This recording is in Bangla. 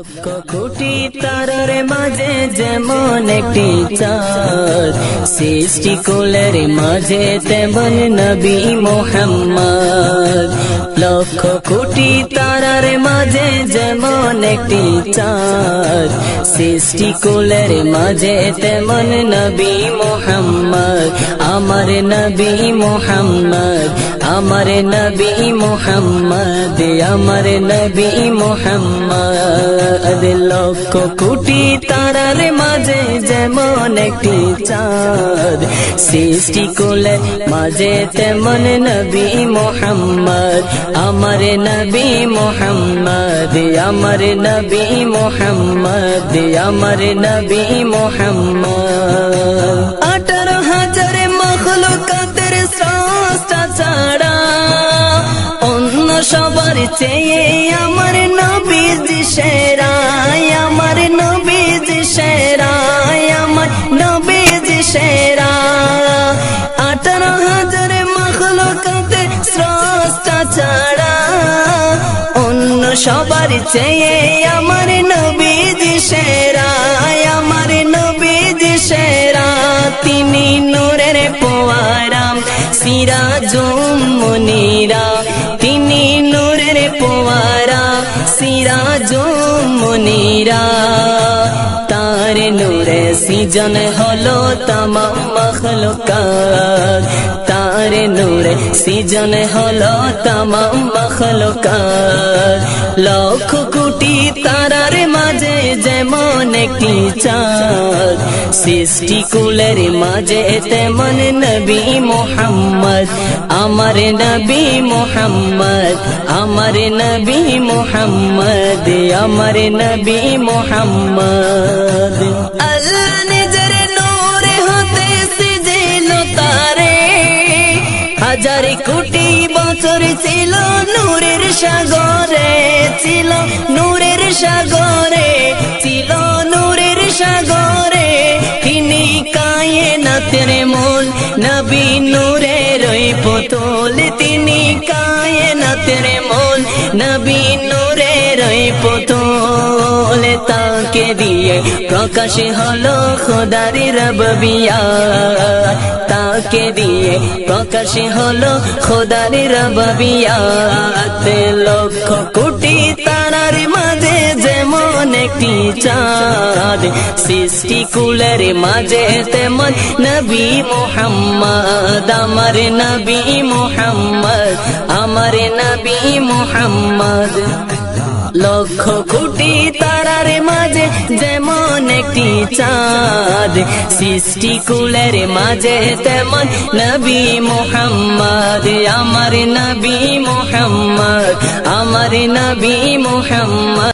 লক্ষ কোটি তারার মাঝে যেমন একটি চাঁদ, সৃষ্টিকুলের মাঝে তেমন নবী মুহাম্মদ। লক্ষ কোটি তারার মাঝে যেমন একটি চাঁদ, সৃষ্টিকুলের মাঝে তেমন নবী মুহাম্মদ। আমার নবী মুহাম্মদ, আমার নবী মুহাম্মদ, আমার নবী মুহাম্মদ। লক্ষ কোটি তারার মাঝে যেমন একটি চাঁদ, সৃষ্টিকুলের মাঝে তেমন নবী মুহাম্মদ। আমার নবী মুহাম্মদ, আমার নবী মুহাম্মদ, আমার নবী মুহাম্মদ। 18,000 মখলুকাতের স্রষ্টা ছাড়া অন্য সবার চেয়ে আমার নবীজি সেরা, আমার নবীজি সেরা, আমার নবীজি সেরা। 18,000 মখলুকাতের স্রষ্টা ছাড়া অন্য সবার চেয়ে আমার নবীজি সেরা, আমার নবীজি সেরা। তিনি নূরের পোয়ারা সিরাজুম মুনীরা, তিনি নূরের পোয়ারা সিরাজুম মুনীরা। তার নূরে সৃজন হলো তামাম মখলুকাত, তার নূরে সৃজন হলো তামাম মখলুকাত। লক্ষ কোটি তারার মাঝে যেমন একটি চাঁদ, সৃষ্টিকুলের মাঝে তেমন নবী মুহাম্মদ। আমার নবী মুহাম্মদ, আমার নবী মুহাম্মদ, আমার নবী মুহাম্মদ। আল্লাহ নিজের নূরে হতে সৃজিল তারে, 1000 কোটি বছর ছিল নূরের সাগরে, ছিল নূরের সাগরে, ছিল নূরের সাগরে। তিনি কায়েনাতের মূল নবী নূরের পুতুল, তিনি কায়েনাতের মূল নবী নূরের পুতুল। তাকে দিয়ে প্রকাশ হলো খোদার রব্বিয়াত, তাকে দিয়ে প্রকাশ হলো খোদার রব্বিয়াত। লক্ষ কোটি তারার মাঝে যেমন একটি চাঁদ, সৃষ্টিকুলের মাঝে তেমন নবী মুহাম্মদ। আমার নবী মুহাম্মদ, আমার নবী মুহাম্মদ। লক্ষ কোটি তারার মাঝে যেমন একটি চাঁদ, সৃষ্টিকুলের মাঝে তেমন নবী মুহাম্মদ। আমার নবী মুহাম্মদ, আমার নবী মুহাম্মদ।